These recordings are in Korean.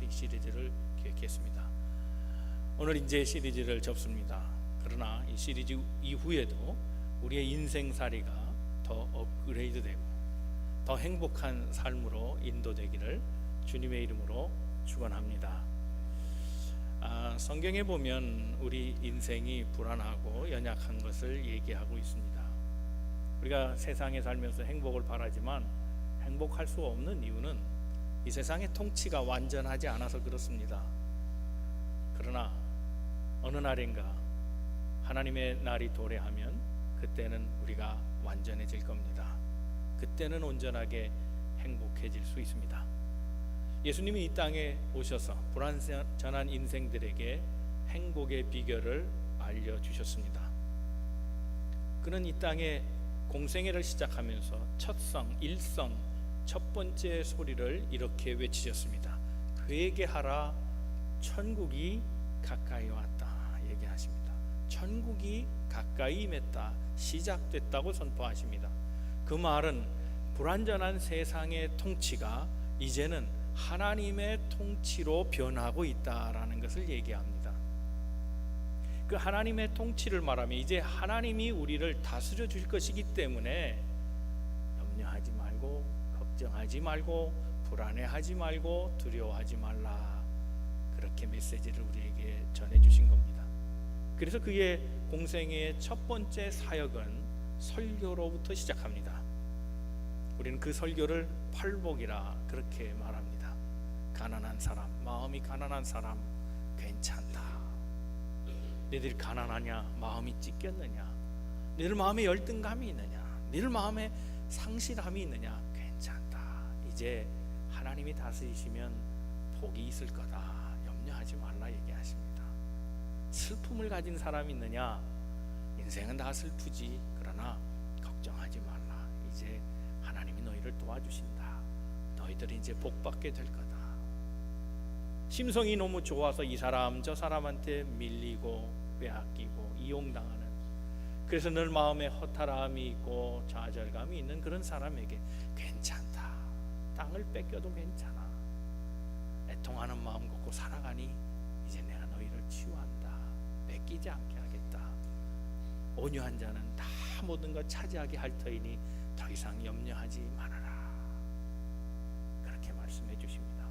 하면서 이 시리즈를 기획했습니다. 오늘 이제 시리즈를 접습니다. 그러나 이 시리즈 이후에도 우리의 인생살이가 더 업그레이드되고 더 행복한 삶으로 인도되기를 주님의 이름으로 축원합니다. 성경에 보면 우리 인생이 불안하고 연약한 것을 얘기하고 있습니다. 우리가 세상에 살면서 행복을 바라지만 행복할 수 없는 이유는 이 세상의 통치가 완전하지 않아서 그렇습니다. 그러나 어느 날인가 하나님의 날이 도래하면 그때는 우리가 완전해질 겁니다. 그때는 온전하게 행복해질 수 있습니다. 예수님이 이 땅에 오셔서 불완전한 인생들에게 행복의 비결을 알려주셨습니다. 그는 이 땅에 공생애를 시작하면서 첫성, 일성, 첫 번째 소리를 이렇게 외치셨습니다. 그에게 하라, 천국이 가까이 왔다 얘기하십니다. 천국이 가까이 임했다, 시작됐다고 선포하십니다. 그 말은 불완전한 세상의 통치가 이제는 하나님의 통치로 변하고 있다라는 것을 얘기합니다. 그 하나님의 통치를 말하면 이제 하나님이 우리를 다스려 주실 것이기 때문에 염려하지 말고 걱정하지 말고 불안해하지 말고 두려워하지 말라, 그렇게 메시지를 우리에게 전해주신 겁니다. 그래서 그의 공생애의 첫 번째 사역은 설교로부터 시작합니다. 우리는 그 설교를 팔복이라 그렇게 말합니다. 가난한 사람, 마음이 가난한 사람 괜찮다. 너희들 가난하냐? 마음이 찢겼느냐? 너희들 마음에 열등감이 있느냐? 너희들 마음에 상실함이 있느냐? 괜찮다. 이제 하나님이 다스리시면 복이 있을 거다. 염려하지 말라 얘기하십니다. 슬픔을 가진 사람이 있느냐? 인생은 다 슬프지. 그러나 걱정하지 말라. 이제 하나님이 너희를 도와주신다. 너희들이 이제 복받게 될 거다. 심성이 너무 좋아서 이 사람 저 사람한테 밀리고 빼앗기고 이용당하는, 그래서 늘 마음에 허탈함이 있고 좌절감이 있는 그런 사람에게 괜찮다. 땅을 뺏겨도 괜찮아. 애통하는 마음 갖고 살아가니 이제 내가 너희를 치유한다. 뺏기지 않게 하겠다. 온유한 자는 다 모든 것 차지하게 할 터이니 더 이상 염려하지 말아라. 그렇게 말씀해 주십니다.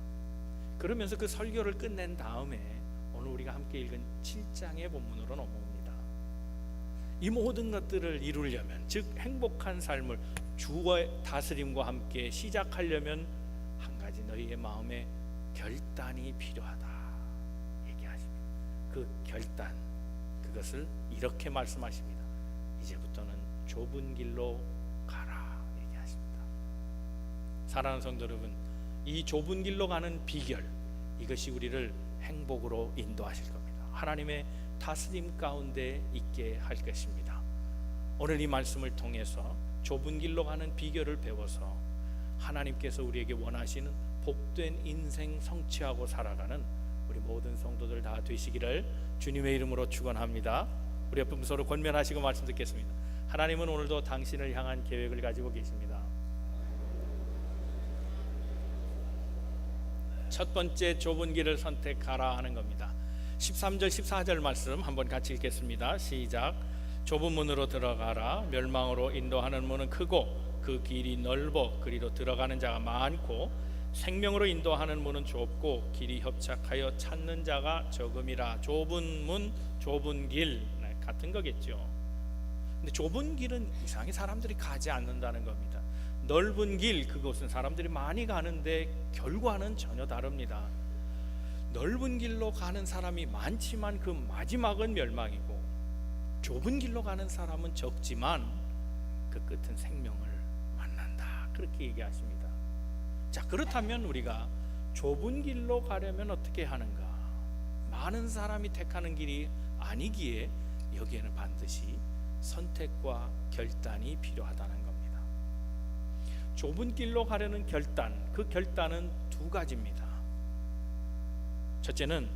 그러면서 그 설교를 끝낸 다음에 오늘 우리가 함께 읽은 7장의 본문으로 넘어옵니다. 이 모든 것들을 이루려면, 즉 행복한 삶을 주의 다스림과 함께 시작하려면 한 가지 너희의 마음에 결단이 필요하다 얘기하십니다. 그 결단, 그것을 이렇게 말씀하십니다. 이제부터는 좁은 길로 가라 얘기하십니다. 사랑하는 성도 여러분, 이 좁은 길로 가는 비결, 이것이 우리를 행복으로 인도하실 겁니다. 하나님의 다스림 가운데 있게 할 것입니다. 오늘 이 말씀을 통해서 좁은 길로 가는 비결을 배워서 하나님께서 우리에게 원하시는 복된 인생 성취하고 살아가는 우리 모든 성도들 다 되시기를 주님의 이름으로 축원합니다. 우리 옆에 서로 권면하시고 말씀 듣겠습니다. 하나님은 오늘도 당신을 향한 계획을 가지고 계십니다. 첫 번째 좁은 길을 선택하라 하는 겁니다. 13절 14절 말씀 한번 같이 읽겠습니다. 시작. 좁은 문으로 들어가라. 멸망으로 인도하는 문은 크고 그 길이 넓어 그리로 들어가는 자가 많고 생명으로 인도하는 문은 좁고 길이 협착하여 찾는 자가 적음이라. 좁은 문, 좁은 길 같은 거겠죠. 근데 좁은 길은 이상하게 사람들이 가지 않는다는 겁니다. 넓은 길, 그것은 사람들이 많이 가는데 결과는 전혀 다릅니다. 넓은 길로 가는 사람이 많지만 그 마지막은 멸망이고, 좁은 길로 가는 사람은 적지만 그 끝은 생명을 만난다, 그렇게 얘기하십니다. 자, 그렇다면 우리가 좁은 길로 가려면 어떻게 하는가? 많은 사람이 택하는 길이 아니기에 여기에는 반드시 선택과 결단이 필요하다는 겁니다. 좁은 길로 가려는 결단, 그 결단은 두 가지입니다. 첫째는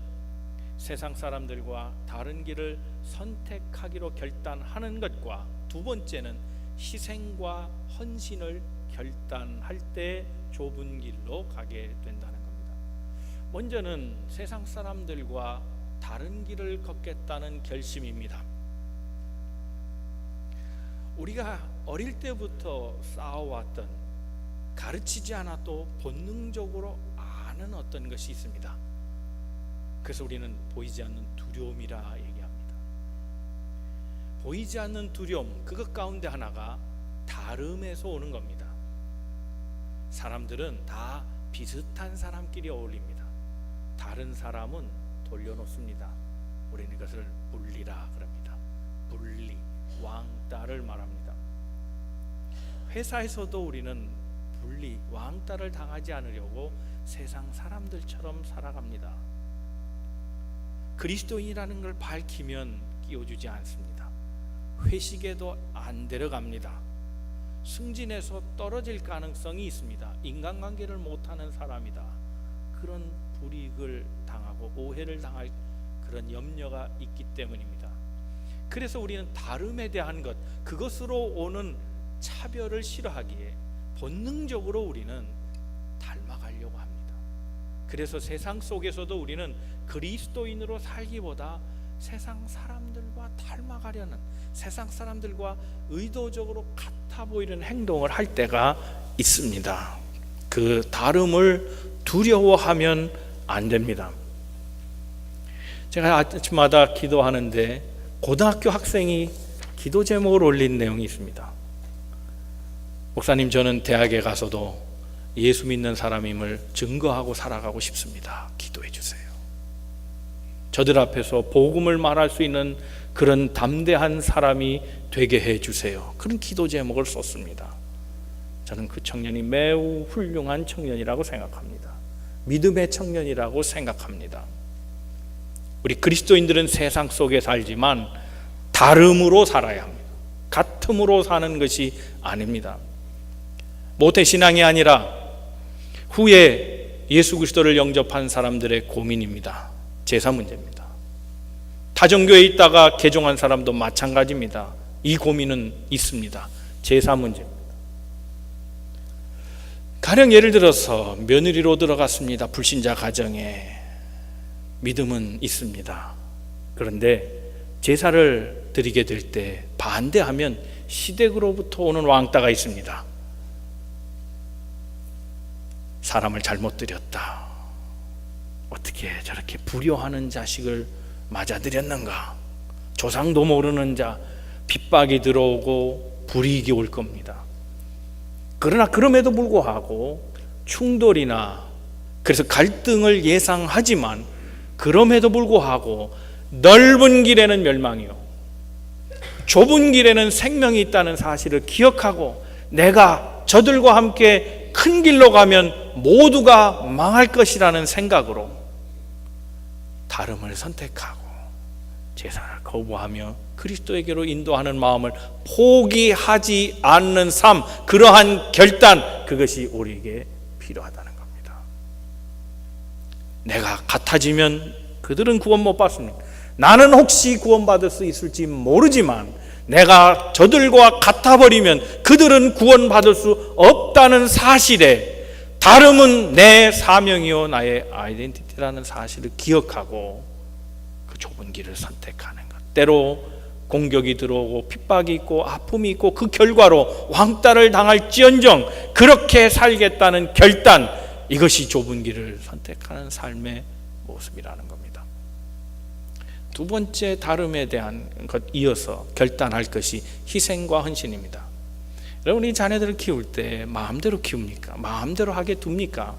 세상 사람들과 다른 길을 선택하기로 결단하는 것과, 두 번째는 희생과 헌신을 결단할 때 좁은 길로 가게 된다는 겁니다. 먼저는 세상 사람들과 다른 길을 걷겠다는 결심입니다. 우리가 어릴 때부터 쌓아왔던, 가르치지 않아도 본능적으로 아는 어떤 것이 있습니다. 그래서 우리는 보이지 않는 두려움이라 얘기합니다. 보이지 않는 두려움, 그것 가운데 하나가 다름에서 오는 겁니다. 사람들은 다 비슷한 사람끼리 어울립니다. 다른 사람은 돌려놓습니다. 우리는 이것을 분리라 그럽니다. 분리, 왕따를 말합니다. 회사에서도 우리는 분리, 왕따를 당하지 않으려고 세상 사람들처럼 살아갑니다. 그리스도인이라는 걸 밝히면 끼워주지 않습니다. 회식에도 안 데려갑니다. 승진해서 떨어질 가능성이 있습니다. 인간관계를 못하는 사람이다. 그런 불이익을 당하고 오해를 당할 그런 염려가 있기 때문입니다. 그래서 우리는 다름에 대한 것, 그것으로 오는 차별을 싫어하기에 본능적으로 우리는 닮아가려고 합니다. 그래서 세상 속에서도 우리는 그리스도인으로 살기보다 세상 사람들과 닮아가려는, 세상 사람들과 의도적으로 같아 보이는 행동을 할 때가 있습니다. 그 다름을 두려워하면 안 됩니다. 제가 아침마다 기도하는데 고등학교 학생이 기도 제목을 올린 내용이 있습니다. 목사님, 저는 대학에 가서도 예수 믿는 사람임을 증거하고 살아가고 싶습니다. 기도해 주세요. 저들 앞에서 복음을 말할 수 있는 그런 담대한 사람이 되게 해 주세요. 그런 기도 제목을 썼습니다. 저는 그 청년이 매우 훌륭한 청년이라고 생각합니다. 믿음의 청년이라고 생각합니다. 우리 그리스도인들은 세상 속에 살지만 다름으로 살아야 합니다. 같음으로 사는 것이 아닙니다. 모태신앙이 아니라 후에 예수 그리스도를 영접한 사람들의 고민입니다. 제사 문제입니다. 다정교회에 있다가 개종한 사람도 마찬가지입니다. 이 고민은 있습니다. 제사 문제입니다. 가령 예를 들어서 며느리로 들어갔습니다. 불신자 가정에 믿음은 있습니다. 그런데 제사를 드리게 될 때 반대하면 시댁으로부터 오는 왕따가 있습니다. 사람을 잘못 드렸다. 어떻게 저렇게 불효하는 자식을 맞아들였는가. 조상도 모르는 자, 핍박이 들어오고 불이익이 올 겁니다. 그러나 그럼에도 불구하고 충돌이나 그래서 갈등을 예상하지만 그럼에도 불구하고 넓은 길에는 멸망이요 좁은 길에는 생명이 있다는 사실을 기억하고 내가 저들과 함께 큰 길로 가면 모두가 망할 것이라는 생각으로 다름을 선택하고 제사를 거부하며 그리스도에게로 인도하는 마음을 포기하지 않는 삶, 그러한 결단, 그것이 우리에게 필요하다는 겁니다. 내가 같아지면 그들은 구원 못 받습니다. 나는 혹시 구원받을 수 있을지 모르지만 내가 저들과 같아버리면 그들은 구원받을 수 없다는 사실에 다름은 내 사명이요 나의 아이덴티티라는 사실을 기억하고 그 좁은 길을 선택하는 것. 때로 공격이 들어오고 핍박이 있고 아픔이 있고 그 결과로 왕따를 당할지언정 그렇게 살겠다는 결단, 이것이 좁은 길을 선택하는 삶의 모습이라는 겁니다. 두 번째 다름에 대한 것 이어서 결단할 것이 희생과 헌신입니다. 여러분, 이 자녀들을 키울 때 마음대로 키웁니까? 마음대로 하게 둡니까?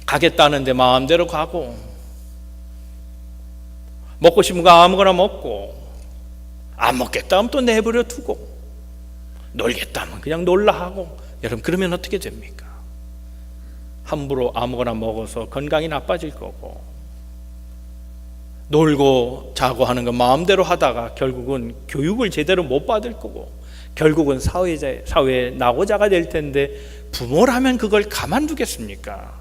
가겠다는데 마음대로 가고, 먹고 싶은 거 아무거나 먹고, 안 먹겠다 하면 또 내버려 두고, 놀겠다 하면 그냥 놀라 하고, 여러분 그러면 어떻게 됩니까? 함부로 아무거나 먹어서 건강이 나빠질 거고, 놀고 자고 하는 거 마음대로 하다가 결국은 교육을 제대로 못 받을 거고, 결국은 사회에 낙오자가 될 텐데 부모라면 그걸 가만두겠습니까?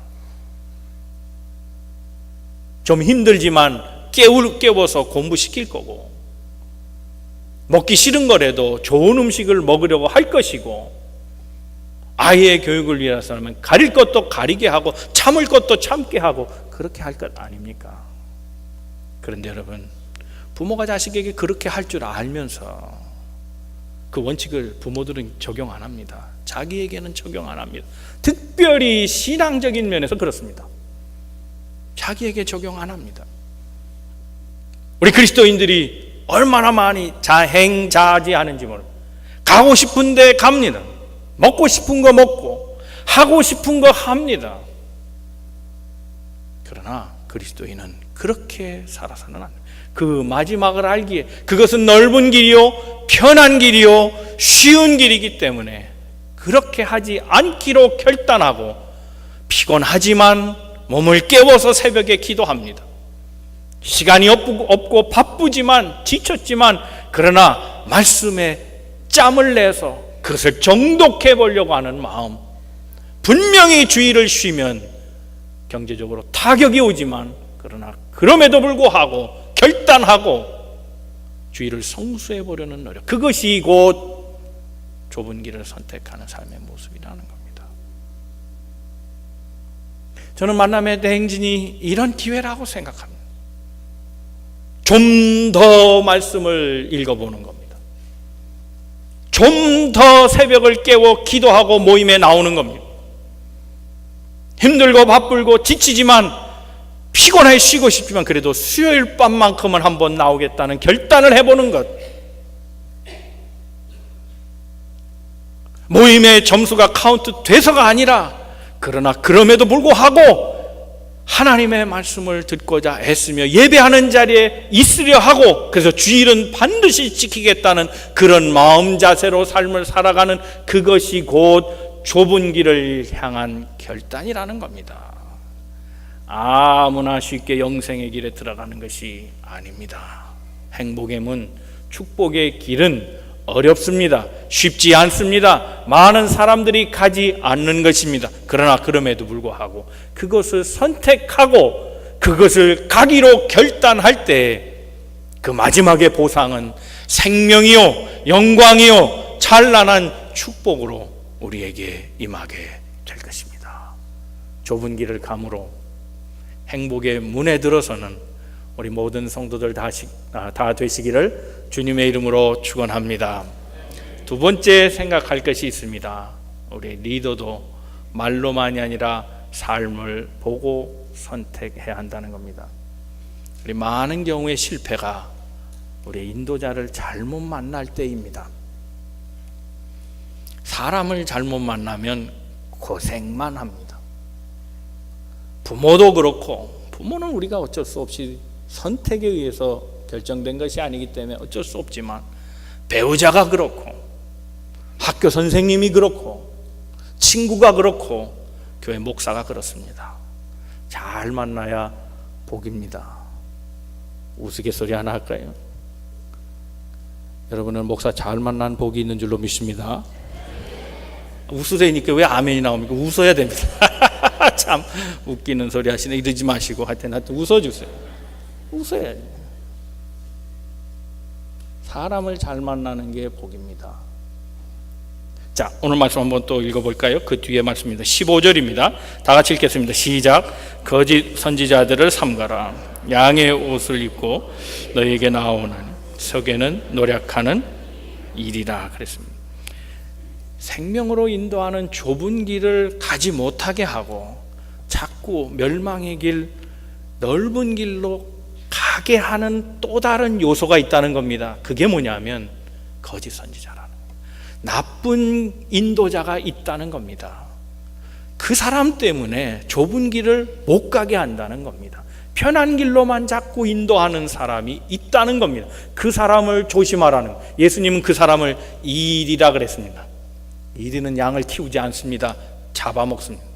좀 힘들지만 깨워서 공부시킬 거고, 먹기 싫은 거라도 좋은 음식을 먹으려고 할 것이고, 아이의 교육을 위해서라면 가릴 것도 가리게 하고 참을 것도 참게 하고 그렇게 할 것 아닙니까? 그런데 여러분, 부모가 자식에게 그렇게 할 줄 알면서 그 원칙을 부모들은 적용 안 합니다. 자기에게는 적용 안 합니다. 특별히 신앙적인 면에서 그렇습니다. 자기에게 적용 안 합니다. 우리 그리스도인들이 얼마나 많이 자행자지하는지 모릅니다. 가고 싶은데 갑니다. 먹고 싶은 거 먹고 하고 싶은 거 합니다. 그러나 그리스도인은 그렇게 살아서는 안 됩니다. 그 마지막을 알기에 그것은 넓은 길이요 편한 길이요 쉬운 길이기 때문에 그렇게 하지 않기로 결단하고 피곤하지만 몸을 깨워서 새벽에 기도합니다. 시간이 없고 바쁘지만 지쳤지만 그러나 말씀에 짬을 내서 그것을 정독해 보려고 하는 마음, 분명히 주의를 쉬면 경제적으로 타격이 오지만 그러나 그럼에도 불구하고 결단하고 주의를 성수해 보려는 노력, 그것이 곧 좁은 길을 선택하는 삶의 모습이라는 겁니다. 저는 만남의 대행진이 이런 기회라고 생각합니다. 좀 더 말씀을 읽어보는 겁니다. 좀 더 새벽을 깨워 기도하고 모임에 나오는 겁니다. 힘들고 바쁘고 지치지만 피곤해 쉬고 싶지만 그래도 수요일 밤만큼은 한번 나오겠다는 결단을 해보는 것. 모임의 점수가 카운트 돼서가 아니라 그러나 그럼에도 불구하고 하나님의 말씀을 듣고자 애쓰며 예배하는 자리에 있으려 하고 그래서 주일은 반드시 지키겠다는 그런 마음 자세로 삶을 살아가는 그것이 곧 좁은 길을 향한 결단이라는 겁니다. 아무나 쉽게 영생의 길에 들어가는 것이 아닙니다. 행복의 문, 축복의 길은 어렵습니다. 쉽지 않습니다. 많은 사람들이 가지 않는 것입니다. 그러나 그럼에도 불구하고 그것을 선택하고 그것을 가기로 결단할 때 그 마지막의 보상은 생명이요 영광이요 찬란한 축복으로 우리에게 임하게 될 것입니다. 좁은 길을 감으로 행복의 문에 들어서는 우리 모든 성도들 다 되시기를 주님의 이름으로 축원합니다. 두 번째 생각할 것이 있습니다. 우리 리더도 말로만이 아니라 삶을 보고 선택해야 한다는 겁니다. 우리 많은 경우의 실패가 우리 인도자를 잘못 만날 때입니다. 사람을 잘못 만나면 고생만 합니다. 부모도 그렇고, 부모는 우리가 어쩔 수 없이 선택에 의해서 결정된 것이 아니기 때문에 어쩔 수 없지만 배우자가 그렇고 학교 선생님이 그렇고 친구가 그렇고 교회 목사가 그렇습니다. 잘 만나야 복입니다. 우스갯소리 하나 할까요? 여러분은 목사 잘 만난 복이 있는 줄로 믿습니다. 웃으세니까 왜 아멘이 나옵니까? 웃어야 됩니다. 참 웃기는 소리 하시네. 이러지 마시고 하여튼 웃어주세요. 웃어야지. 사람을 잘 만나는 게 복입니다. 자, 오늘 말씀 한번 또 읽어볼까요? 그 뒤에 말씀입니다. 15절입니다. 다 같이 읽겠습니다. 시작. 거짓 선지자들을 삼가라. 양의 옷을 입고 너에게 나오는 석에는 노력하는 일이라 그랬습니다. 생명으로 인도하는 좁은 길을 가지 못하게 하고 자꾸 멸망의 길, 넓은 길로 가게 하는 또 다른 요소가 있다는 겁니다. 그게 뭐냐면 거짓 선지자라는 거예요. 나쁜 인도자가 있다는 겁니다. 그 사람 때문에 좁은 길을 못 가게 한다는 겁니다. 편한 길로만 자꾸 인도하는 사람이 있다는 겁니다. 그 사람을 조심하라는 거예요. 예수님은 그 사람을 이리라 그랬습니다. 이리는 양을 키우지 않습니다. 잡아먹습니다.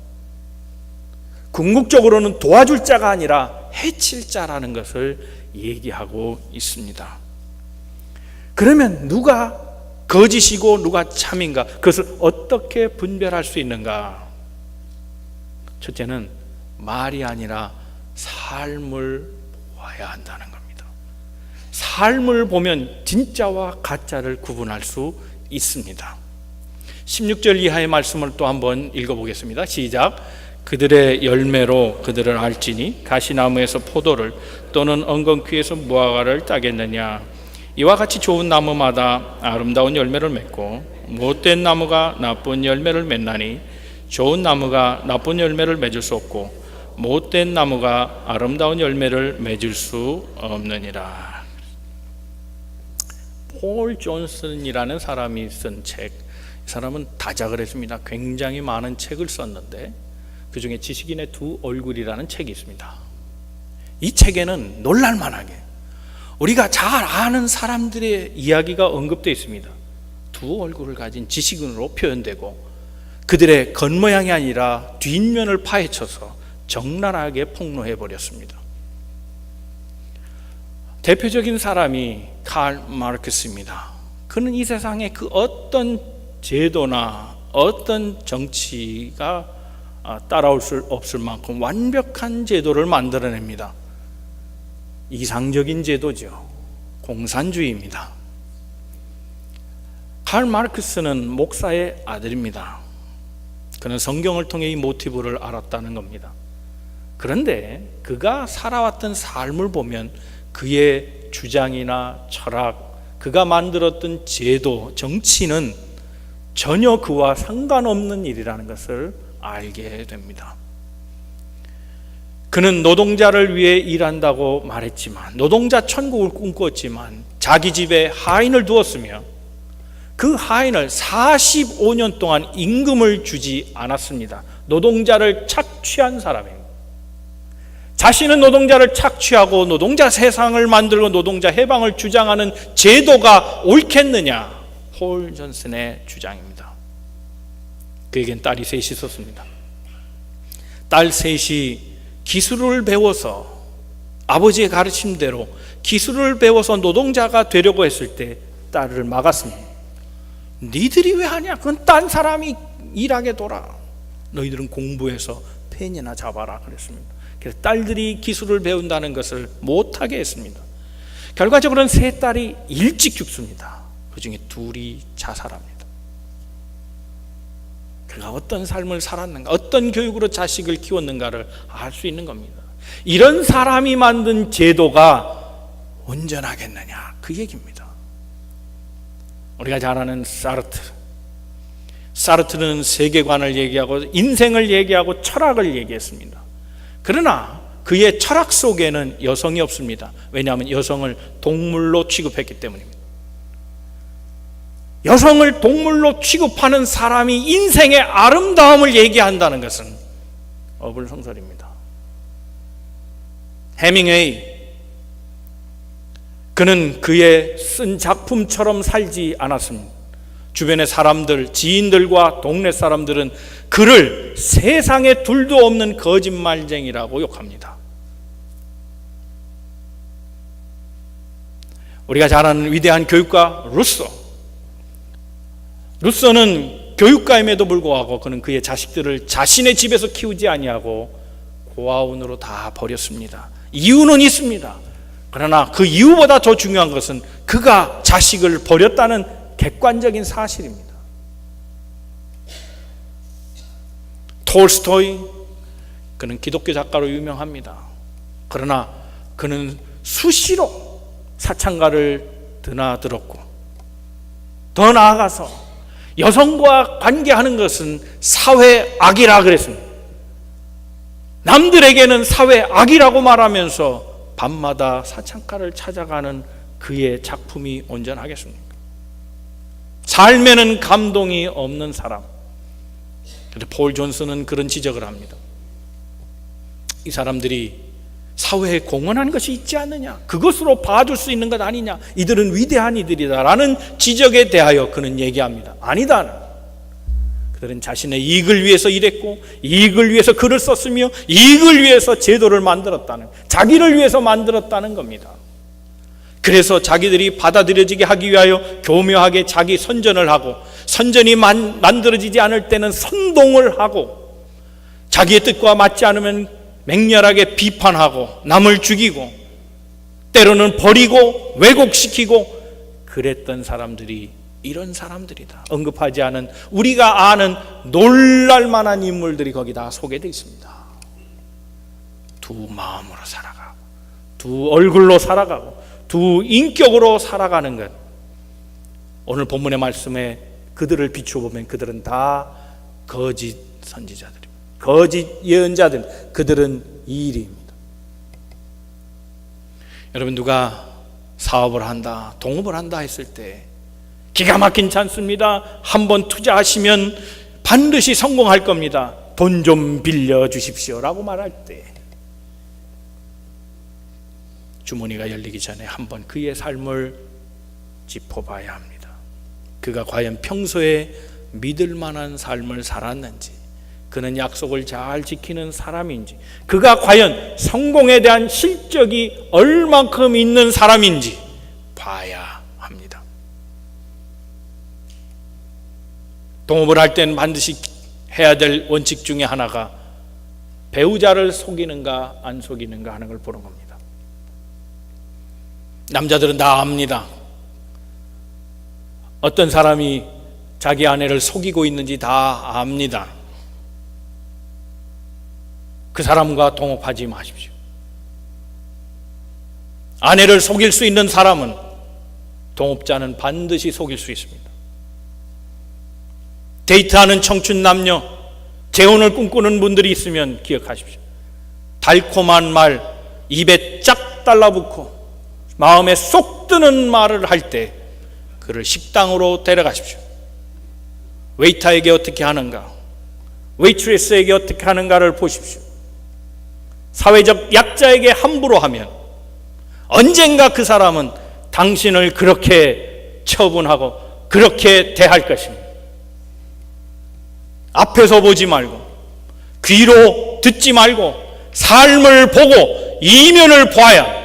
궁극적으로는 도와줄 자가 아니라 해칠 자라는 것을 얘기하고 있습니다. 그러면 누가 거짓이고 누가 참인가? 그것을 어떻게 분별할 수 있는가? 첫째는 말이 아니라 삶을 보아야 한다는 겁니다. 삶을 보면 진짜와 가짜를 구분할 수 있습니다. 16절 이하의 말씀을 또 한번 읽어보겠습니다. 시작. 그들의 열매로 그들을 알지니 가시나무에서 포도를 또는 엉겅퀴에서 무화과를 따겠느냐. 이와 같이 좋은 나무마다 아름다운 열매를 맺고 못된 나무가 나쁜 열매를 맺나니 좋은 나무가 나쁜 열매를 맺을 수 없고 못된 나무가 아름다운 열매를 맺을 수 없느니라. 폴 존슨이라는 사람이 쓴 책, 이 사람은 다작을 했습니다. 굉장히 많은 책을 썼는데 그 중에 지식인의 두 얼굴이라는 책이 있습니다. 이 책에는 놀랄만하게 우리가 잘 아는 사람들의 이야기가 언급되어 있습니다. 두 얼굴을 가진 지식인으로 표현되고 그들의 겉모양이 아니라 뒷면을 파헤쳐서 적나라하게 폭로해 버렸습니다. 대표적인 사람이 칼 마르크스입니다. 그는 이 세상에 그 어떤 제도나 어떤 정치가 따라올 수 없을 만큼 완벽한 제도를 만들어냅니다. 이상적인 제도죠. 공산주의입니다. 칼 마르크스는 목사의 아들입니다. 그는 성경을 통해 이 모티브를 알았다는 겁니다. 그런데 그가 살아왔던 삶을 보면 그의 주장이나 철학, 그가 만들었던 제도, 정치는 전혀 그와 상관없는 일이라는 것을 알게 됩니다. 그는 노동자를 위해 일한다고 말했지만, 노동자 천국을 꿈꿨지만 자기 집에 하인을 두었으며 그 하인을 45년 동안 임금을 주지 않았습니다. 노동자를 착취한 사람입니다. 자신은 노동자를 착취하고 노동자 세상을 만들고 노동자 해방을 주장하는 제도가 옳겠느냐? 폴 존슨의 주장입니다. 그에겐 딸이 셋이 있었습니다. 딸 셋이 기술을 배워서 아버지의 가르침대로 기술을 배워서 노동자가 되려고 했을 때 딸을 막았습니다. 니들이 왜 하냐? 그건 딴 사람이 일하게 둬라. 너희들은 공부해서 펜이나 잡아라 그랬습니다. 그래서 딸들이 기술을 배운다는 것을 못하게 했습니다. 결과적으로는 세 딸이 일찍 죽습니다. 그 중에 둘이 자살합니다. 그가 어떤 삶을 살았는가, 어떤 교육으로 자식을 키웠는가를 알 수 있는 겁니다. 이런 사람이 만든 제도가 온전하겠느냐, 그 얘기입니다. 우리가 잘 아는 사르트르는 세계관을 얘기하고 인생을 얘기하고 철학을 얘기했습니다. 그러나 그의 철학 속에는 여성이 없습니다. 왜냐하면 여성을 동물로 취급했기 때문입니다. 여성을 동물로 취급하는 사람이 인생의 아름다움을 얘기한다는 것은 어불성설입니다. 해밍웨이, 그는 그의 쓴 작품처럼 살지 않았습니다. 주변의 사람들, 지인들과 동네 사람들은 그를 세상에 둘도 없는 거짓말쟁이라고 욕합니다. 우리가 잘 아는 위대한 교육가 루소는 교육가임에도 불구하고 그는 그의 자식들을 자신의 집에서 키우지 아니하고 고아원으로 다 버렸습니다. 이유는 있습니다. 그러나 그 이유보다 더 중요한 것은 그가 자식을 버렸다는 객관적인 사실입니다. 톨스토이, 그는 기독교 작가로 유명합니다. 그러나 그는 수시로 사창가를 드나들었고, 더 나아가서 여성과 관계하는 것은 사회악이라 그랬습니다. 남들에게는 사회악이라고 말하면서 밤마다 사창가를 찾아가는 그의 작품이 온전하겠습니까? 삶에는 감동이 없는 사람. 그런데 폴 존슨은 그런 지적을 합니다. 이 사람들이 사회에 공헌한 것이 있지 않느냐, 그것으로 봐줄 수 있는 것 아니냐, 이들은 위대한 이들이다라는 지적에 대하여 그는 얘기합니다. 아니다. 그들은 자신의 이익을 위해서 일했고 이익을 위해서 글을 썼으며 이익을 위해서 제도를 만들었다는, 자기를 위해서 만들었다는 겁니다. 그래서 자기들이 받아들여지게 하기 위하여 교묘하게 자기 선전을 하고, 선전이 만들어지지 않을 때는 선동을 하고, 자기의 뜻과 맞지 않으면 맹렬하게 비판하고 남을 죽이고 때로는 버리고 왜곡시키고 그랬던 사람들이 이런 사람들이다. 언급하지 않은, 우리가 아는 놀랄만한 인물들이 거기 다 소개되어 있습니다. 두 마음으로 살아가고, 두 얼굴로 살아가고, 두 인격으로 살아가는 것. 오늘 본문의 말씀에 그들을 비추어보면 그들은 다 거짓 선지자들입니다. 거짓 예언자들, 그들은 이일입니다. 여러분, 누가 사업을 한다, 동업을 한다 했을 때 기가 막힌지 않습니다. 한번 투자하시면 반드시 성공할 겁니다. 돈 좀 빌려주십시오 라고 말할 때 주머니가 열리기 전에 한번 그의 삶을 짚어봐야 합니다. 그가 과연 평소에 믿을 만한 삶을 살았는지, 그는 약속을 잘 지키는 사람인지, 그가 과연 성공에 대한 실적이 얼만큼 있는 사람인지 봐야 합니다. 동업을 할 때는 반드시 해야 될 원칙 중에 하나가 배우자를 속이는가 안 속이는가 하는 걸 보는 겁니다. 남자들은 다 압니다. 어떤 사람이 자기 아내를 속이고 있는지 다 압니다. 그 사람과 동업하지 마십시오. 아내를 속일 수 있는 사람은 동업자는 반드시 속일 수 있습니다. 데이트하는 청춘 남녀, 재혼을 꿈꾸는 분들이 있으면 기억하십시오. 달콤한 말 입에 쫙 달라붙고 마음에 쏙 드는 말을 할 때 그를 식당으로 데려가십시오. 웨이터에게 어떻게 하는가, 웨이트레스에게 어떻게 하는가를 보십시오. 사회적 약자에게 함부로 하면 언젠가 그 사람은 당신을 그렇게 처분하고 그렇게 대할 것입니다. 앞에서 보지 말고, 귀로 듣지 말고, 삶을 보고 이면을 봐야,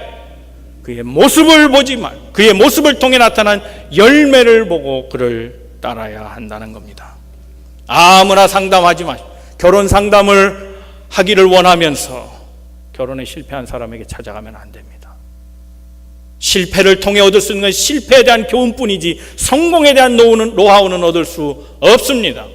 그의 모습을 보지 말고 그의 모습을 통해 나타난 열매를 보고 그를 따라야 한다는 겁니다. 아무나 상담하지 마십시오. 결혼 상담을 하기를 원하면서 결혼에 실패한 사람에게 찾아가면 안 됩니다. 실패를 통해 얻을 수 있는 건 실패에 대한 교훈뿐이지 성공에 대한 노하우는 얻을 수 없습니다.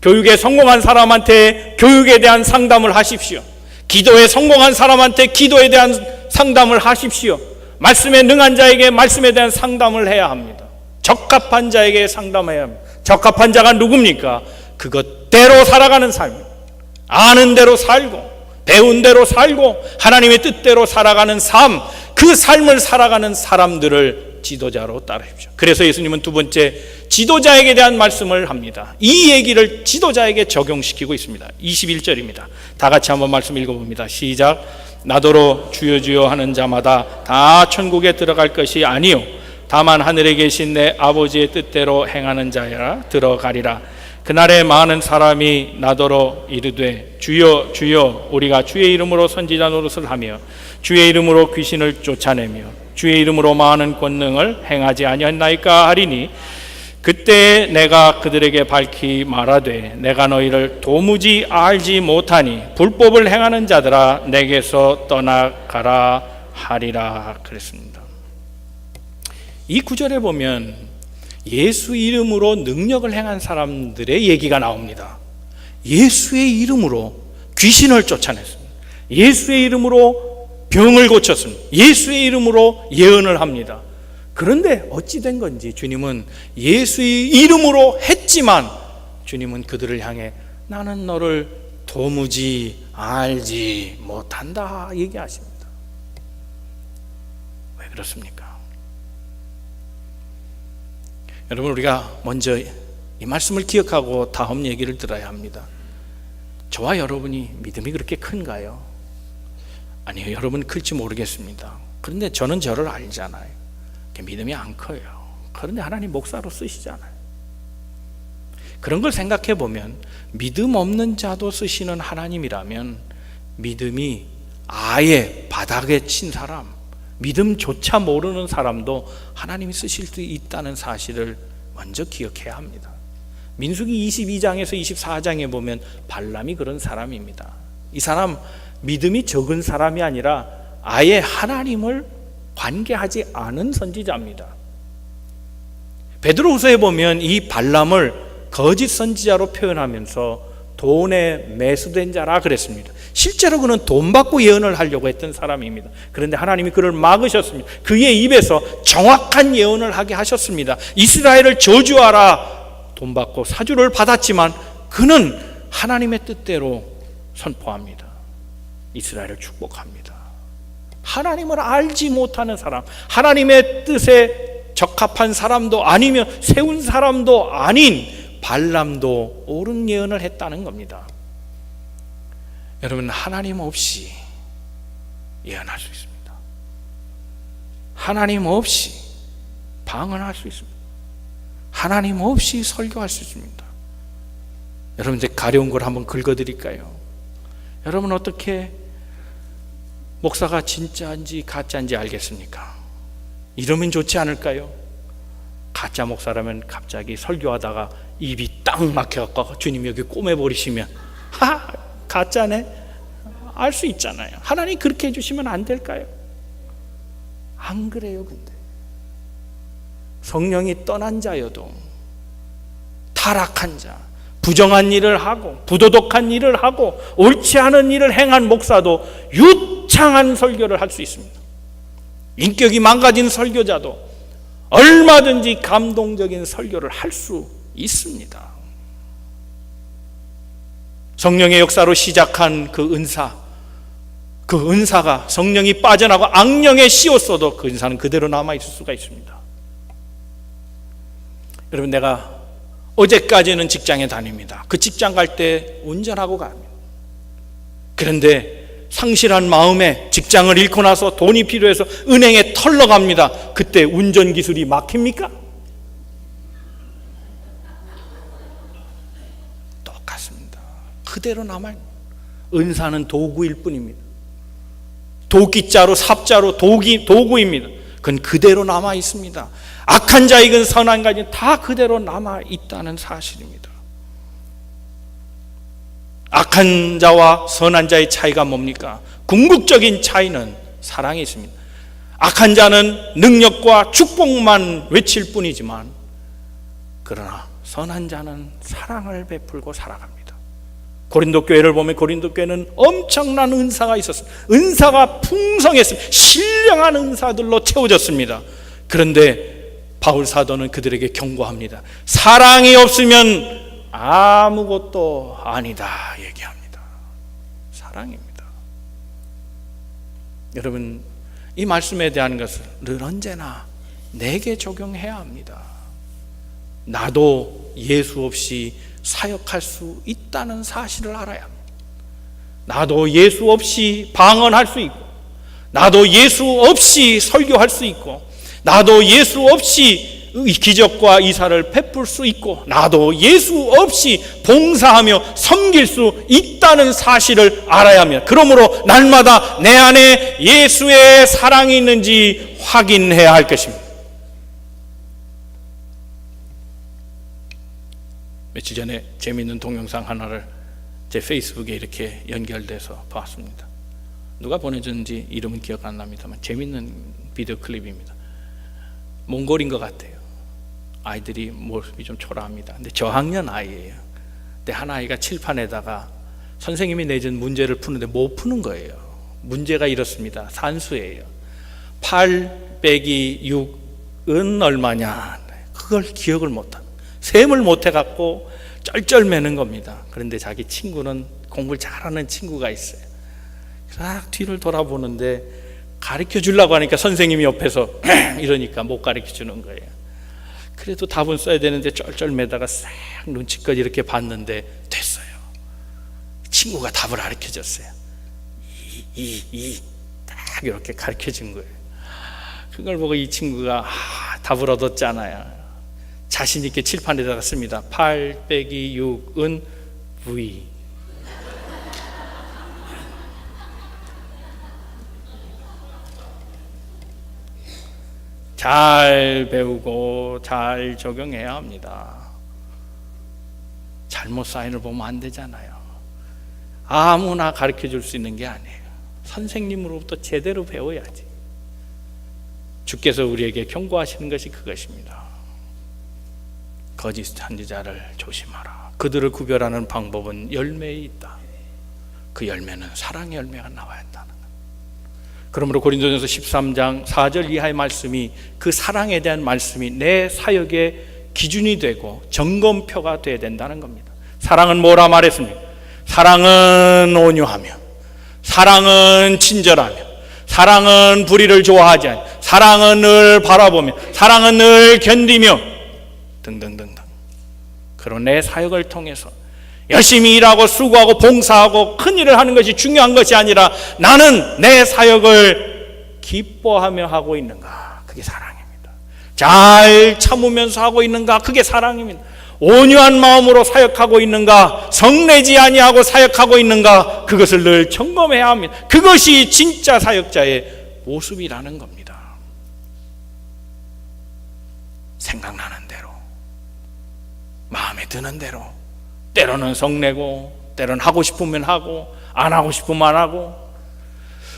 교육에 성공한 사람한테 교육에 대한 상담을 하십시오. 기도에 성공한 사람한테 기도에 대한 상담을 하십시오. 말씀에 능한 자에게 말씀에 대한 상담을 해야 합니다. 적합한 자에게 상담해야 합니다. 적합한 자가 누굽니까? 그것대로 살아가는 삶, 아는 대로 살고 배운 대로 살고 하나님의 뜻대로 살아가는 삶, 그 삶을 살아가는 사람들을 지도자로 따르십시오. 그래서 예수님은 두 번째 지도자에게 대한 말씀을 합니다. 이 얘기를 지도자에게 적용시키고 있습니다. 21절입니다. 다 같이 한번 말씀 읽어봅니다. 시작. 나더러 주여 주여 하는 자마다 다 천국에 들어갈 것이 아니요 다만 하늘에 계신 내 아버지의 뜻대로 행하는 자야 들어가리라. 그날에 많은 사람이 나더러 이르되 주여 주여 우리가 주의 이름으로 선지자 노릇을 하며 주의 이름으로 귀신을 쫓아내며 주의 이름으로 많은 권능을 행하지 아니하나이까 하리니 그때 내가 그들에게 밝히 말하되 내가 너희를 도무지 알지 못하니 불법을 행하는 자들아 내게서 떠나가라 하리라 그랬습니다. 이 구절에 보면 예수 이름으로 능력을 행한 사람들의 얘기가 나옵니다. 예수의 이름으로 귀신을 쫓아냈습니다. 예수의 이름으로 병을 고쳤습니다. 예수의 이름으로 예언을 합니다. 그런데 어찌 된 건지 주님은 예수의 이름으로 했지만 주님은 그들을 향해 나는 너를 도무지 알지 못한다 얘기하십니다. 왜 그렇습니까? 여러분, 우리가 먼저 이 말씀을 기억하고 다음 얘기를 들어야 합니다. 저와 여러분이 믿음이 그렇게 큰가요? 아니요, 여러분 클지 모르겠습니다. 그런데 저는 저를 알잖아요. 믿음이 안 커요. 그런데 하나님 목사로 쓰시잖아요. 그런 걸 생각해 보면 믿음 없는 자도 쓰시는 하나님이라면 믿음이 아예 바닥에 친 사람, 믿음조차 모르는 사람도 하나님이 쓰실 수 있다는 사실을 먼저 기억해야 합니다. 민수기 22장에서 24장에 보면 발람이 그런 사람입니다. 이 사람 믿음이 적은 사람이 아니라 아예 하나님을 관계하지 않은 선지자입니다. 베드로후서에 보면 이 발람을 거짓 선지자로 표현하면서 돈에 매수된 자라 그랬습니다. 실제로 그는 돈 받고 예언을 하려고 했던 사람입니다. 그런데 하나님이 그를 막으셨습니다. 그의 입에서 정확한 예언을 하게 하셨습니다. 이스라엘을 저주하라. 돈 받고 사주를 받았지만 그는 하나님의 뜻대로 선포합니다. 이스라엘을 축복합니다. 하나님을 알지 못하는 사람, 하나님의 뜻에 적합한 사람도 아니며 세운 사람도 아닌 발람도 옳은 예언을 했다는 겁니다. 여러분, 하나님 없이 예언할 수 있습니다. 하나님 없이 방언할 수 있습니다. 하나님 없이 설교할 수 있습니다. 여러분, 이제 가려운 걸 한번 긁어드릴까요? 여러분, 어떻게 목사가 진짜인지 가짜인지 알겠습니까? 이러면 좋지 않을까요? 가짜 목사라면 갑자기 설교하다가 입이 딱 막혀갖고 주님 여기 꼬매버리시면 가짜네? 알 수 있잖아요. 하나님 그렇게 해주시면 안 될까요? 안 그래요. 근데 성령이 떠난 자여도 타락한 자, 부정한 일을 하고 부도덕한 일을 하고 옳지 않은 일을 행한 목사도 유창한 설교를 할 수 있습니다. 인격이 망가진 설교자도 얼마든지 감동적인 설교를 할 수 있습니다. 성령의 역사로 시작한 그 은사가 성령이 빠져나고 악령에 씌웠어도 그 은사는 그대로 남아있을 수가 있습니다. 여러분, 내가 어제까지는 직장에 다닙니다. 그 직장 갈 때 운전하고 갑니다. 그런데 상실한 마음에 직장을 잃고 나서 돈이 필요해서 은행에 털러 갑니다. 그때 운전기술이 막힙니까? 똑같습니다. 그대로 남아요. 은사는 도구일 뿐입니다. 도끼자루, 삽자루, 도구입니다. 그건 그대로 남아 있습니다. 악한 자이건 선한 자이건 다 그대로 남아 있다는 사실입니다. 악한 자와 선한 자의 차이가 뭡니까? 궁극적인 차이는 사랑에 있습니다. 악한 자는 능력과 축복만 외칠 뿐이지만 그러나 선한 자는 사랑을 베풀고 살아갑니다. 고린도 교회를 보면 고린도 교회는 엄청난 은사가 있었습니다. 은사가 풍성했습니다. 신령한 은사들로 채워졌습니다. 그런데 바울 사도는 그들에게 경고합니다. 사랑이 없으면 아무것도 아니다 얘기합니다. 사랑입니다. 여러분, 이 말씀에 대한 것을 늘 언제나 내게 적용해야 합니다. 나도 예수 없이 사역할 수 있다는 사실을 알아야 합니다. 나도 예수 없이 방언할 수 있고, 나도 예수 없이 설교할 수 있고, 나도 예수 없이 기적과 이사를 베풀 수 있고, 나도 예수 없이 봉사하며 섬길 수 있다는 사실을 알아야 합니다. 그러므로 날마다 내 안에 예수의 사랑이 있는지 확인해야 할 것입니다. 며칠 전에 재미있는 동영상 하나를 제 페이스북에 이렇게 연결돼서 봤습니다. 누가 보내줬는지 이름은 기억 안 납니다만 재미있는 비디오 클립입니다. 몽골인 것 같아요. 아이들이 모습이 좀 초라합니다. 근데 저학년 아이예요. 근데 한 아이가 칠판에다가 선생님이 내준 문제를 푸는데 못 푸는 거예요. 문제가 이렇습니다. 산수예요. 8 빼기 6은 얼마냐? 그걸 기억을 못합니다. 셈을 못해갖고 쩔쩔매는 겁니다. 그런데 자기 친구는 공부를 잘하는 친구가 있어요. 딱 뒤를 돌아보는데 가르쳐 주려고 하니까 선생님이 옆에서 이러니까 못 가르쳐 주는 거예요. 그래도 답은 써야 되는데 쩔쩔매다가 싹 눈치껏 이렇게 봤는데 됐어요. 친구가 답을 가르쳐 줬어요. 딱 이렇게 가르쳐 준 거예요. 그걸 보고 이 친구가 답을 얻었잖아요. 자신 있게 칠판에다가 씁니다. 8 빼기 6은 V. 잘 배우고 잘 적용해야 합니다. 잘못 사인을 보면 안 되잖아요. 아무나 가르쳐 줄 수 있는 게 아니에요. 선생님으로부터 제대로 배워야지. 주께서 우리에게 경고하시는 것이 그것입니다. 거짓 선지자를 조심하라. 그들을 구별하는 방법은 열매에 있다. 그 열매는 사랑의 열매가 나와야 한다는 것. 그러므로 고린도전서 13장 4절 이하의 말씀이, 그 사랑에 대한 말씀이 내 사역의 기준이 되고 점검표가 되어야 된다는 겁니다. 사랑은 뭐라 말했습니까? 사랑은 온유하며, 사랑은 친절하며, 사랑은 불의를 좋아하지 않으며, 사랑은 늘 바라보며, 사랑은 늘 견디며 등등등등. 그런 내 사역을 통해서 열심히 일하고 수고하고 봉사하고 큰 일을 하는 것이 중요한 것이 아니라, 나는 내 사역을 기뻐하며 하고 있는가? 그게 사랑입니다. 잘 참으면서 하고 있는가? 그게 사랑입니다. 온유한 마음으로 사역하고 있는가? 성내지 아니하고 사역하고 있는가? 그것을 늘 점검해야 합니다. 그것이 진짜 사역자의 모습이라는 겁니다. 생각나는 대로, 마음에 드는 대로, 때로는 성내고 때로는 하고 싶으면 하고 안 하고 싶으면 안 하고,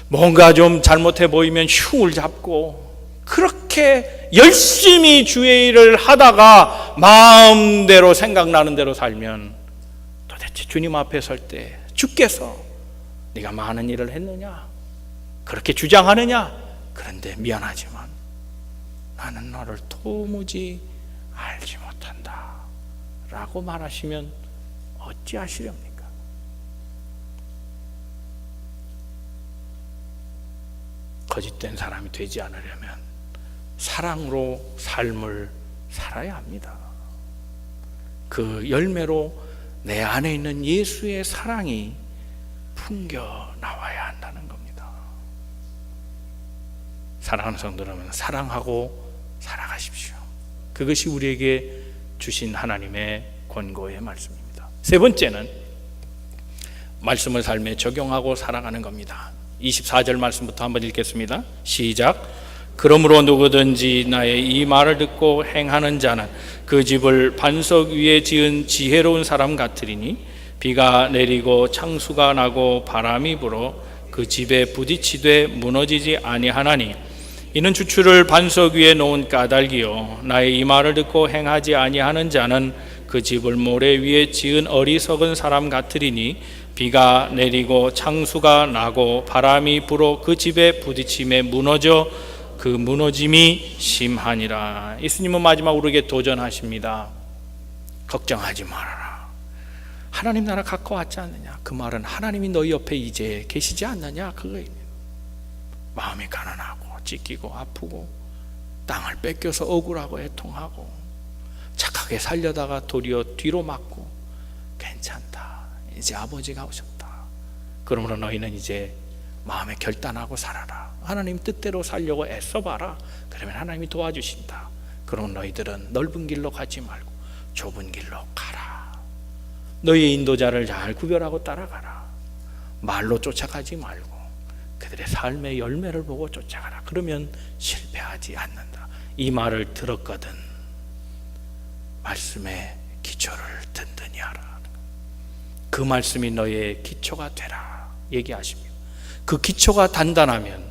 뭔가 좀 잘못해 보이면 흉을 잡고, 그렇게 열심히 주의 일을 하다가 마음대로 생각나는 대로 살면 도대체 주님 앞에 설 때 주께서 네가 많은 일을 했느냐? 그렇게 주장하느냐? 그런데 미안하지만 나는 너를 도무지 알지 못한다 라고 말하시면 어찌하시렵니까? 거짓된 사람이 되지 않으려면 사랑으로 삶을 살아야 합니다. 그 열매로 내 안에 있는 예수의 사랑이 풍겨 나와야 한다는 겁니다. 사랑하는 성도 여러분, 사랑하고 살아가십시오. 그것이 우리에게 주신 하나님의 권고의 말씀입니다. 세 번째는 말씀을 삶에 적용하고 살아가는 겁니다. 24절 말씀부터 한번 읽겠습니다. 시작. 그러므로 누구든지 나의 이 말을 듣고 행하는 자는 그 집을 반석 위에 지은 지혜로운 사람 같으리니, 비가 내리고 창수가 나고 바람이 불어 그 집에 부딪히되 무너지지 아니하나니, 이는 주추를 반석 위에 놓은 까닭이요 나의 이 말을 듣고 행하지 아니하는 자는 그 집을 모래 위에 지은 어리석은 사람 같으리니, 비가 내리고 창수가 나고 바람이 불어 그 집에 부딪힘에 무너져 그 무너짐이 심하니라. 예수님은 마지막으로 이렇게 도전하십니다. 걱정하지 말아라. 하나님 나라 가까웠지 않느냐? 그 말은 하나님이 너희 옆에 이제 계시지 않느냐? 그거입니다. 마음이 가난하고 찢기고 아프고 땅을 뺏겨서 억울하고 애통하고 착하게 살려다가 도리어 뒤로 맞고, 괜찮다. 이제 아버지가 오셨다. 그러므로 너희는 이제 마음에 결단하고 살아라. 하나님 뜻대로 살려고 애써봐라. 그러면 하나님이 도와주신다. 그럼 너희들은 넓은 길로 가지 말고 좁은 길로 가라. 너희의 인도자를 잘 구별하고 따라가라. 말로 쫓아가지 말고 그들의 삶의 열매를 보고 쫓아가라. 그러면 실패하지 않는다. 이 말을 들었거든 말씀의 기초를 든든히 하라. 그 말씀이 너의 기초가 되라 얘기하십니다. 그 기초가 단단하면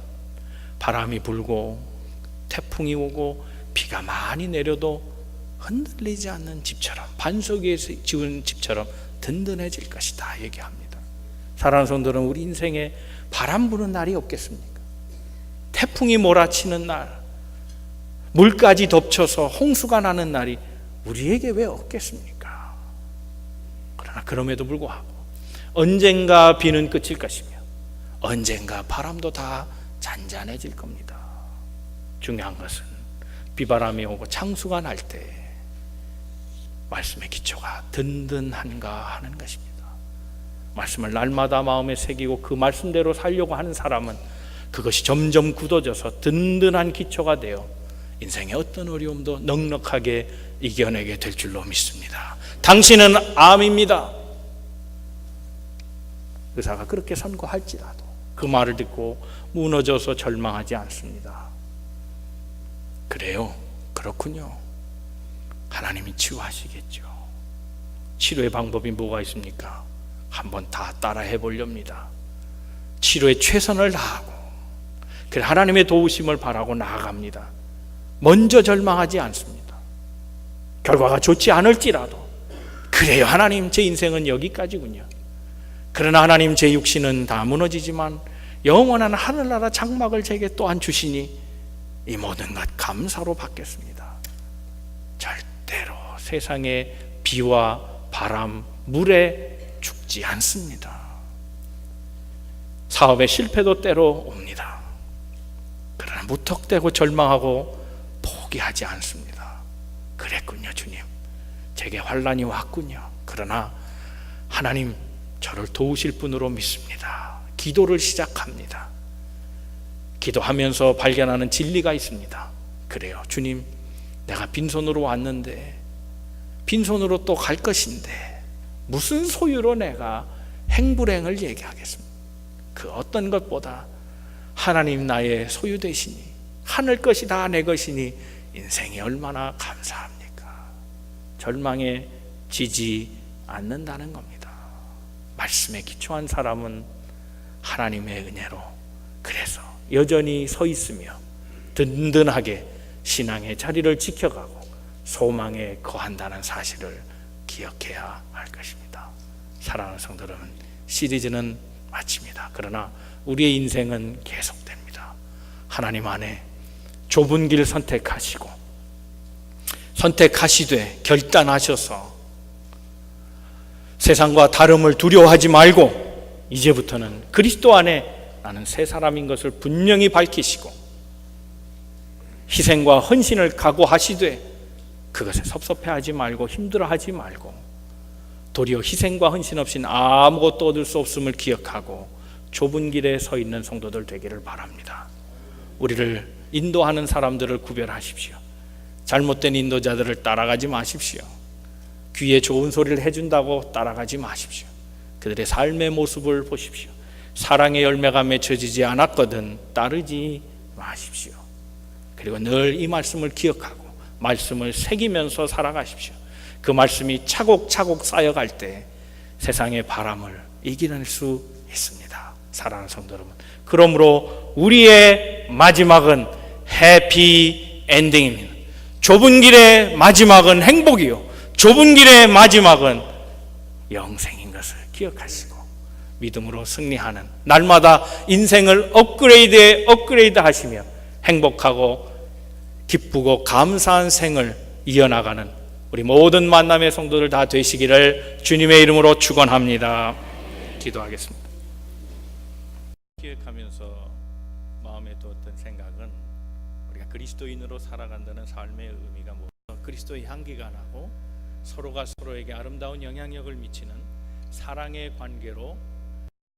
바람이 불고 태풍이 오고 비가 많이 내려도 흔들리지 않는 집처럼, 반석 위에 지은 집처럼 든든해질 것이다 얘기합니다. 사랑하는 성도들은 우리 인생에 바람 부는 날이 없겠습니까? 태풍이 몰아치는 날, 물까지 덮쳐서 홍수가 나는 날이 우리에게 왜 없겠습니까? 그러나 그럼에도 불구하고 언젠가 비는 그칠 것이며 언젠가 바람도 다 잔잔해질 겁니다. 중요한 것은 비바람이 오고 창수가 날 때 말씀의 기초가 든든한가 하는 것입니다. 말씀을 날마다 마음에 새기고 그 말씀대로 살려고 하는 사람은 그것이 점점 굳어져서 든든한 기초가 되어 인생의 어떤 어려움도 넉넉하게 이겨내게 될 줄로 믿습니다. 당신은 암입니다. 의사가 그렇게 선고할지라도 그 말을 듣고 무너져서 절망하지 않습니다. 그래요? 그렇군요. 하나님이 치유하시겠죠. 치료의 방법이 뭐가 있습니까? 한번 다 따라 해보렵니다. 치료에 최선을 다하고 그래 하나님의 도우심을 바라고 나아갑니다. 먼저 절망하지 않습니다. 결과가 좋지 않을지라도 그래요, 하나님 제 인생은 여기까지군요. 그러나 하나님 제 육신은 다 무너지지만 영원한 하늘나라 장막을 제게 또한 주시니 이 모든 것 감사로 받겠습니다. 절대로 세상의 비와 바람, 물에 죽지 않습니다. 사업의 실패도 때로 옵니다. 그러나 무턱대고 절망하고 포기하지 않습니다. 그랬군요, 주님. 제게 환난이 왔군요. 그러나 하나님 저를 도우실 분으로 믿습니다. 기도를 시작합니다. 기도하면서 발견하는 진리가 있습니다. 그래요, 주님, 내가 빈손으로 왔는데 빈손으로 또 갈 것인데 무슨 소유로 내가 행불행을 얘기하겠습니까? 그 어떤 것보다 하나님 나의 소유 되시니 하늘 것이 다 내 것이니 인생이 얼마나 감사합니까? 절망에 지지 않는다는 겁니다. 말씀에 기초한 사람은 하나님의 은혜로 그래서 여전히 서 있으며 든든하게 신앙의 자리를 지켜가고 소망에 거한다는 사실을 기억해야 할 것입니다. 사랑하는 성도 여러분, 시리즈는 마칩니다. 그러나 우리의 인생은 계속됩니다. 하나님 안에 좁은 길 선택하시되 결단하셔서 세상과 다름을 두려워하지 말고 이제부터는 그리스도 안에 나는 새 사람인 것을 분명히 밝히시고 희생과 헌신을 각오하시되 그것에 섭섭해하지 말고 힘들어하지 말고 도리어 희생과 헌신 없이는 아무것도 얻을 수 없음을 기억하고 좁은 길에 서 있는 성도들 되기를 바랍니다. 우리를 인도하는 사람들을 구별하십시오. 잘못된 인도자들을 따라가지 마십시오. 귀에 좋은 소리를 해준다고 따라가지 마십시오. 그들의 삶의 모습을 보십시오. 사랑의 열매가 맺혀지지 않았거든 따르지 마십시오. 그리고 늘 이 말씀을 기억하고 말씀을 새기면서 살아가십시오. 그 말씀이 차곡차곡 쌓여갈 때 세상의 바람을 이겨낼 수 있습니다. 사랑하는 성도 여러분, 그러므로 우리의 마지막은 해피 엔딩입니다. 좁은 길의 마지막은 행복이요, 좁은 길의 마지막은 영생인 것을 기억하시고 믿음으로 승리하는 날마다 인생을 업그레이드 하시며 행복하고 기쁘고 감사한 생을 이어나가는 우리 모든 만남의 성도들 다 되시기를 주님의 이름으로 축원합니다. 기도하겠습니다. 기억하면서 마음에 두었던 생각은 우리가 그리스도인으로 살아간다는 삶의 의미가 무엇이고 그리스도의 향기가 나고 서로가 서로에게 아름다운 영향력을 미치는 사랑의 관계로